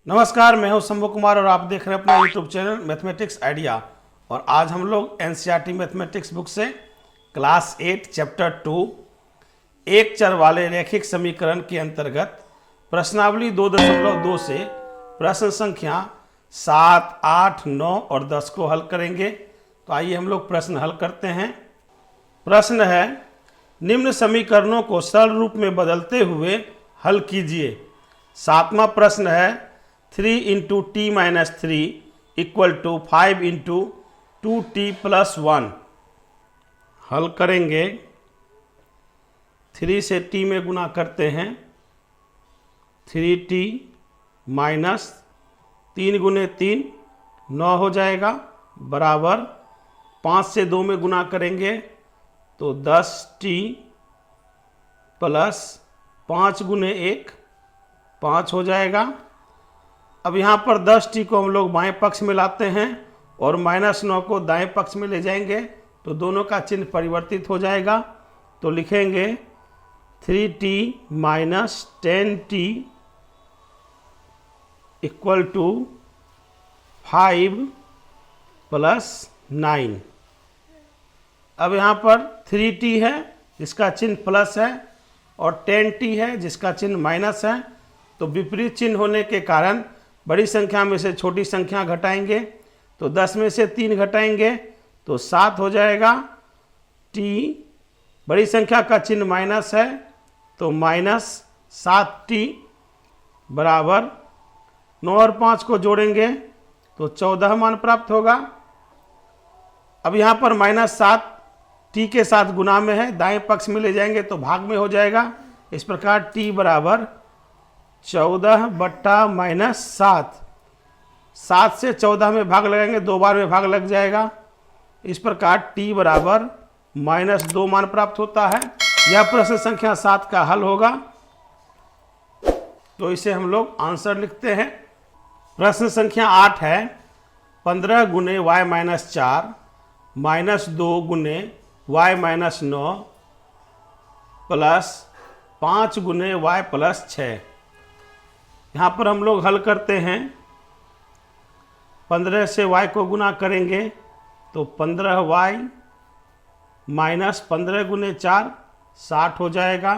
नमस्कार, मैं हूं शंभू कुमार और आप देख रहे हैं अपना यूट्यूब चैनल मैथमेटिक्स आइडिया। और आज हम लोग एनसीईआरटी मैथमेटिक्स बुक से क्लास 8 चैप्टर 2 एक चर वाले रैखिक समीकरण के अंतर्गत प्रश्नावली 2.2 से प्रश्न संख्या 7, 8, 9 और 10 को हल करेंगे। तो आइए हम लोग प्रश्न हल करते हैं। प्रश्न है, निम्न समीकरणों को सरल रूप में बदलते हुए हल कीजिए। 7वां प्रश्न है 3 × t-3 = 5 × 2t + 1। हल करेंगे, 3 से t में गुना करते हैं, 3t माइनस 3 × 3 9 हो जाएगा, बराबर 5 से 2 में गुना करेंगे तो 10t प्लस 5 × 1 5 हो जाएगा। अब यहाँ पर 10t को हम लोग बाएं पक्ष में लाते हैं और -9 को दाएं पक्ष में ले जाएंगे तो दोनों का चिन्ह परिवर्तित हो जाएगा। तो लिखेंगे 3t - 10t = 5 + 9। अब यहाँ पर 3t है जिसका चिन्ह प्लस है और 10t है जिसका चिन्ह माइनस है। तो विपरीत चिन्ह होने के कारण बड़ी संख्या में से छोटी संख्या घटाएंगे तो 10 में से 3 घटाएंगे तो 7 हो जाएगा। t बड़ी संख्या का चिन्ह माइनस है तो -7t बराबर 9 और 5 को जोड़ेंगे तो 14 मान प्राप्त होगा। अब यहाँ पर -7 t के साथ गुना में है, दाएं पक्ष में ले जाएंगे तो भाग में हो जाएगा। इस प्रकार t बराबर 14 बट्टा -7। 7 से 14 में भाग लगाएंगे, 2 बार में भाग लग जाएगा। इस प्रकार t बराबर -2 मान प्राप्त होता है। यह प्रश्न संख्या 7 का हल होगा। तो इसे हम लोग आंसर लिखते हैं। प्रश्न संख्या 8 है 15 × y-4 -2 × y-9 प्लस 5 × y + 6। यहाँ पर हम लोग हल करते हैं, 15 से y को गुना करेंगे तो 15y - 15 × 4 60 हो जाएगा।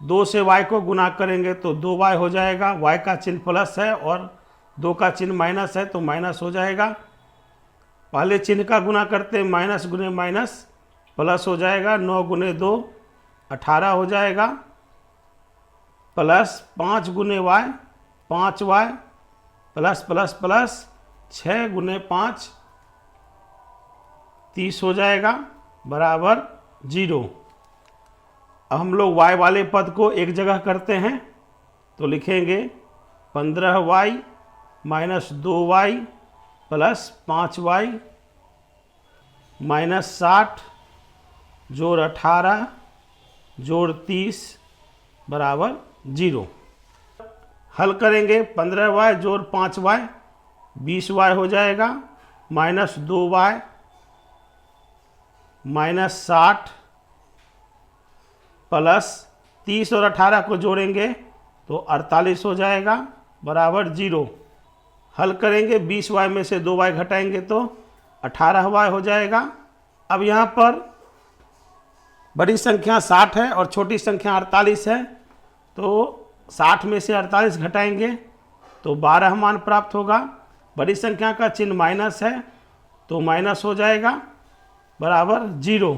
2 से y को गुना करेंगे तो 2y हो जाएगा। y का चिन्ह प्लस है और 2 का चिन्ह माइनस है तो माइनस हो जाएगा। पहले चिन्ह का गुना करते हैं, माइनस × माइनस प्लस हो जाएगा। 9 × 2 18 हो जाएगा, plus 5 × y 5y plus plus plus 6 × 5 30 हो जाएगा, बराबर 0। अब हम लोग y वाले पद को एक जगह करते हैं तो लिखेंगे 15y - 2y प्लस 5y -60 जोड़ 18 जोड़ 30 बराबर 0। हल करेंगे, 15y जोड़ 5y 20y हो जाएगा, -2y -60 प्लस 30 और 18 को जोड़ेंगे तो 48 हो जाएगा, बराबर 0। हल करेंगे, 20y में से 2y घटाएंगे तो 18y हो जाएगा। अब यहाँ पर बड़ी संख्या 60 है और छोटी संख्या 48 है तो 60 में से 48 घटाएंगे तो 12 मान प्राप्त होगा। बड़ी संख्या का चिन्ह माइनस है तो माइनस हो जाएगा, बराबर 0।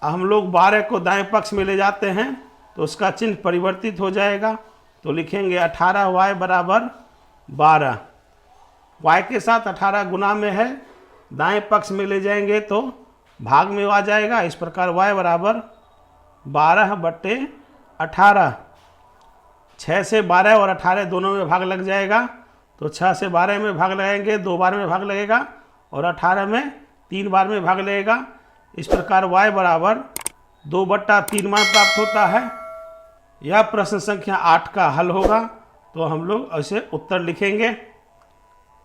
हम लोग 12 को दाएं पक्ष में ले जाते हैं तो उसका चिन्ह परिवर्तित हो जाएगा। तो लिखेंगे 18y बराबर 12। y के साथ 18 गुना में है, दाएं पक्ष में ले जाएंगे तो भाग में आ जाएगा। इस प्रकार y बराबर 12 बट्टे 18। 6 से 12 और 18 दोनों में भाग लग जाएगा तो 6 से 12 में भाग लगाएंगे, 2 बार में भाग लगेगा और 18 में 3 बार में भाग लगेगा। इस प्रकार y बराबर 2/3 मान प्राप्त होता है। यह प्रश्न संख्या 8 का हल होगा। तो हम लोग ऐसे उत्तर लिखेंगे।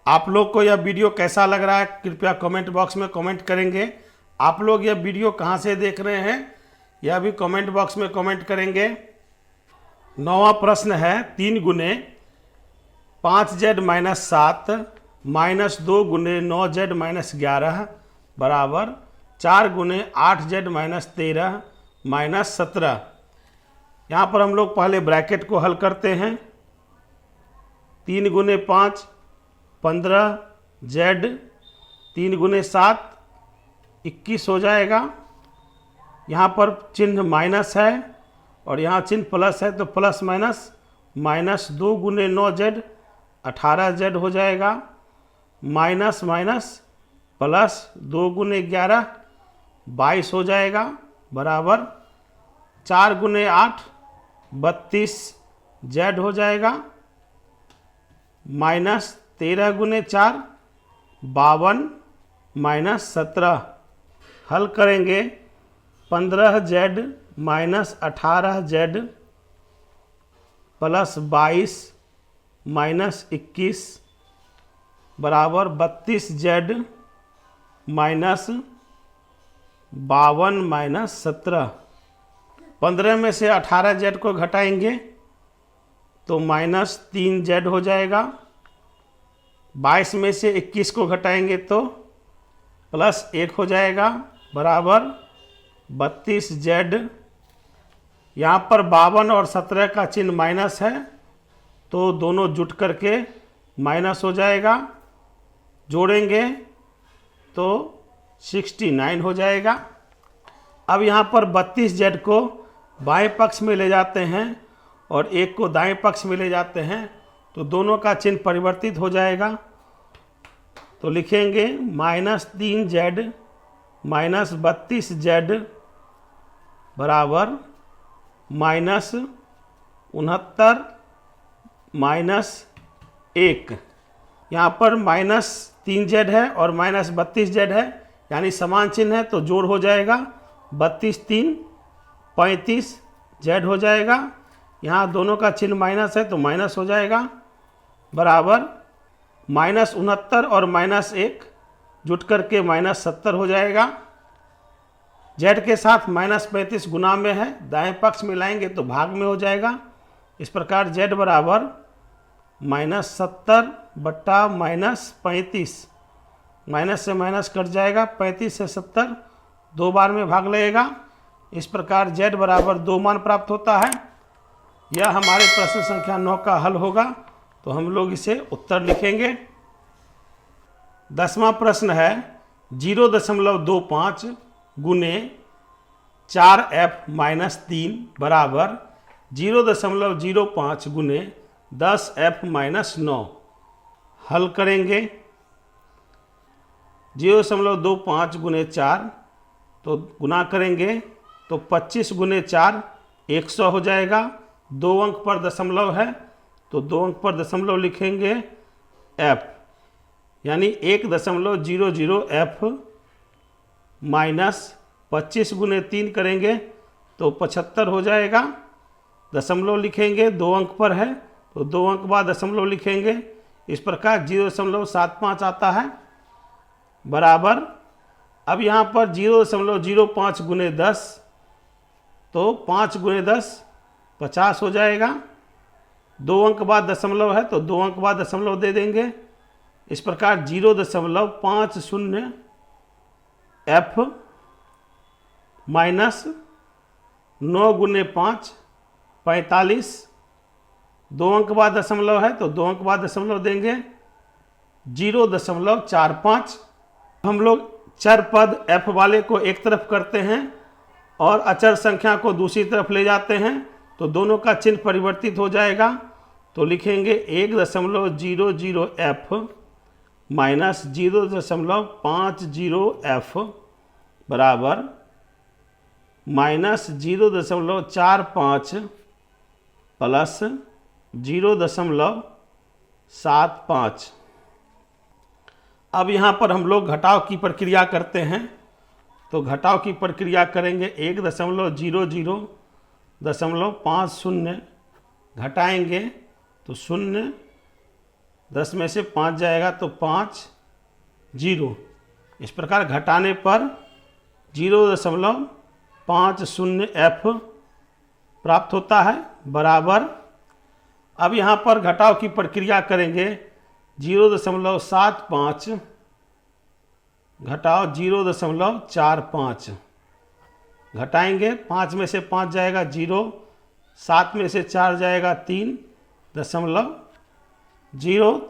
आप लोग को यह वीडियो कैसा लग रहा है कृपया कमेंट बॉक्स में कमेंट करेंगे। आप लोग यह वीडियो कहाँ से देख रहे हैं यह भी कमेंट बॉक्स में कमेंट करेंगे। 9वां प्रश्न है 3 गुने 5z माइनस 7 माइनस 2 गुने 9z माइनस 11 बराबर 4 गुने 8z माइनस 13 माइनस 17। यहाँ पर हम लोग पहले ब्रैकेट को हल करते हैं। 3 गुने 5 15z, 3 गुने 7 21 हो जाएगा। यहाँ पर चिन्ह माइनस है और यहाँ चिन्ह प्लस है, तो प्लस माइनस माइनस 2 गुने 9z 18z हो जाएगा, माइनस माइनस प्लस 2 गुने 11 22 हो जाएगा, बराबर 4 गुने 8 32z हो जाएगा, माइनस 13 गुने 4 52 माइनस 17। हल करेंगे 15z minus 18z plus 22 minus 21 बराबर 32z माइनस 52 माइनस 17। 15 में से 18z को घटाएंगे तो माइनस 3z हो जाएगा। 22 में से 21 को घटाएंगे तो प्लस 1 हो जाएगा, बराबर 32z। यहाँ पर 52 और 17 का चिन्ह माइनस है, तो दोनों जुट करके माइनस हो जाएगा, जोड़ेंगे तो 69 हो जाएगा। अब यहाँ पर 32z को बाएं पक्ष में ले जाते हैं और 1 को दाएं पक्ष में ले जाते हैं, तो दोनों का चिन्ह परिवर्तित हो जाएगा। तो लिखेंगे माइनस 3z माइनस 32z बराबर माइनस 69 माइनस 1। यहाँ पर माइनस 3z है और माइनस 32z है, यानी समान चिन्ह है, तो जोड़ हो जाएगा। 32 3 35z हो जाएगा। यहाँ दोनों का चिन्ह माइनस है तो माइनस हो जाएगा, बराबर माइनस 69 और माइनस 1 जुट करके माइनस 70 हो जाएगा। z के साथ माइनस 35 गुना में है, दाएं पक्ष में लाएंगे तो भाग में हो जाएगा। इस प्रकार z बराबर माइनस 70 बट्टा माइनस 35, माइनस से माइनस कट जाएगा, 35 से 70 2 बार में भाग लगेगा। इस प्रकार z बराबर 2 मान प्राप्त होता है। यह हमारे प्रश्न संख्या 9 का हल होगा, तो हम लोग इसे उत्तर लिखेंगे। 10वां प्रश्न है 0.25 गुने 4f माइनस 3 बराबर 0.05 गुने 10f माइनस 9। हल करेंगे 0.25 गुने 4, तो गुना करेंगे तो 25 गुने 4 100 हो जाएगा। 2 अंक पर दशमलव है, तो 2 अंक पर दशमलव लिखेंगे f, यानी 1.00f माइनस 25 गुने 3 करेंगे तो 75 हो जाएगा। दशमलव लिखेंगे, 2 अंक पर है तो 2 अंक बाद दशमलव लिखेंगे। इस प्रकार 0.75 आता है, बराबर अब यहाँ पर 0.05 गुने 10, तो 5 गुने 10 50 हो जाएगा। 2 अंक बाद दशमलव है तो 2 अंक बाद दशमलव दे देंगे। इस प्रकार 0.50 f माइनस 9 गुने 5 45। 2 अंक बाद दशमलव है तो 2 अंक बाद दशमलव देंगे। 0.45। हम लोग चर पद f वाले को एक तरफ करते हैं और अचर संख्या को दूसरी तरफ ले जाते हैं, तो दोनों का चिन्ह परिवर्तित हो जाएगा। तो लिखेंगे 1.00f माइनस 0.50f बराबर माइनस 0.45 प्लस 0.75। अब यहाँ पर हम लोग घटाव की प्रक्रिया करते हैं, तो घटाव की प्रक्रिया करेंगे 1.0050 घटाएंगे तो 0, 10 में से 5 जाएगा तो 5 0। इस प्रकार घटाने पर 0.50f प्राप्त होता है बराबर, अब यहाँ पर घटाव की प्रक्रिया करेंगे 0.75 घटाव 0.45 घटाएंगे, 5 में से 5 जाएगा 0, 7 में से 4 जाएगा 3.0,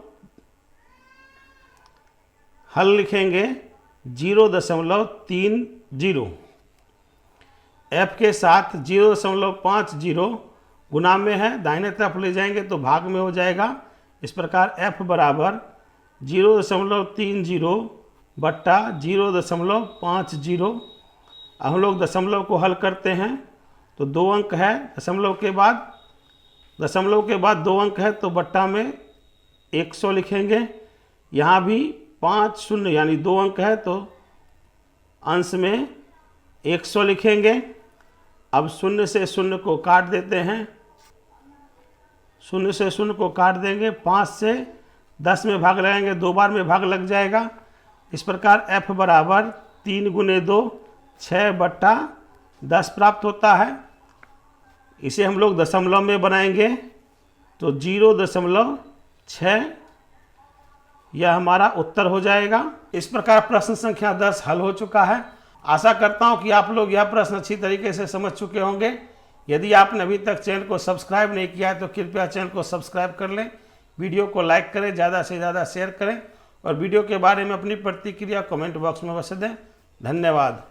हल लिखेंगे 0.30, f के साथ 0.50 गुना में है, दाहिने तरफ ले जाएंगे तो भाग में हो जाएगा। इस प्रकार f बराबर 0.30 बट्टा 0.50। हम लोग दशमलव को हल करते हैं तो 2 अंक है, दशमलव के बाद 2 अंक है तो बट्टा में 100 लिखेंगे। यहाँ भी 5 शून्य यानी 2 अंक है तो अंश में 100 लिखेंगे। अब शून्य से शून्य को काट देते हैं, शून्य से शून्य को काट देंगे, 5 से 10 में भाग लगाएंगे, 2 बार में भाग लग जाएगा। इस प्रकार f बराबर 3 गुने 2 6 बट्टा 10 प्राप्त होता है। इसे हम लोग दशमलव में बनाएंगे तो 0.6 यह हमारा उत्तर हो जाएगा। इस प्रकार प्रश्न संख्या 10 हल हो चुका है। आशा करता हूं कि आप लोग यह प्रश्न अच्छी तरीके से समझ चुके होंगे। यदि आपने अभी तक चैनल को सब्सक्राइब नहीं किया है तो कृपया चैनल को सब्सक्राइब कर लें, वीडियो को लाइक करें, ज़्यादा से ज़्यादा शेयर करें और वीडियो के बारे में अपनी प्रतिक्रिया कमेंट बॉक्स में अवश्य दें। धन्यवाद।